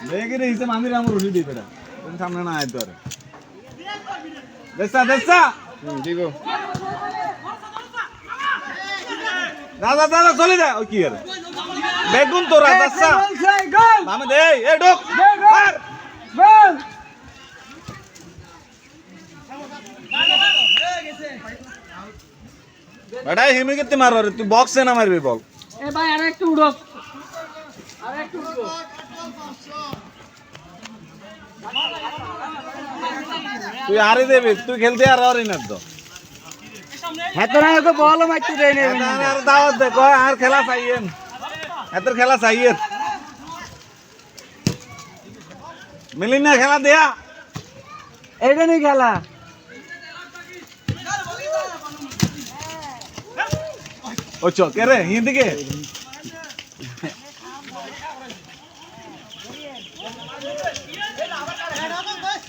দেখি রে হিসেবে আমি রাম রুটি দিই বেটা তুমি সামনে না আয় তোর দেসা দেসা দিব দাদা দাদা চলে যা ও কি আর বেগুন তোরা দেসা মামে দে এ ঢোক মার বল বেটা হিমে কিতে মার রে তুই বক্সে না মারবি বল এ ভাই আর একটু উড়ো আর একটু উড়ো তুই আরে দেবে তুই খেলতে আর না তো এত না তো বল মাইতে দেই না আর দাওয়াত দে কয় আর খেলা চাইয়েন এতর খেলা চাইয়েন মিলিন না খেলা দেয়া এইটা নি খেলা ওচো কে রে হিন্দিকে